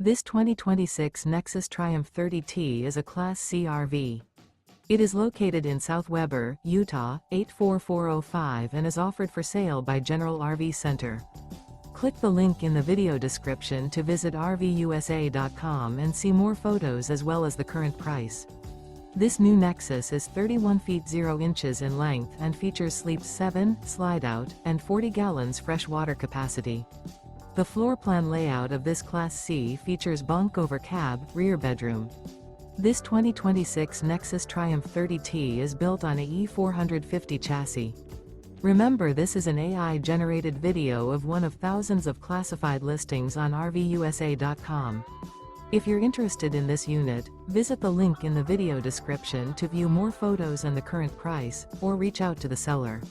This 2026 Nexus Triumph 30T is a Class C RV. It is located in South Weber, Utah, 84405 and is offered for sale by General RV Center. Click the link in the video description to visit RVUSA.com and see more photos as well as the current price. This new Nexus is 31 feet 0 inches in length and features sleeps 7, Slideout, and 40 gallons fresh water capacity. The floor plan layout of this Class C features bunk over cab, rear bedroom. This 2026 Nexus Triumph 30T is built on a E450 chassis. Remember, this is an AI-generated video of one of thousands of classified listings on RVUSA.com. If you're interested in this unit, visit the link in the video description to view more photos and the current price, or reach out to the seller.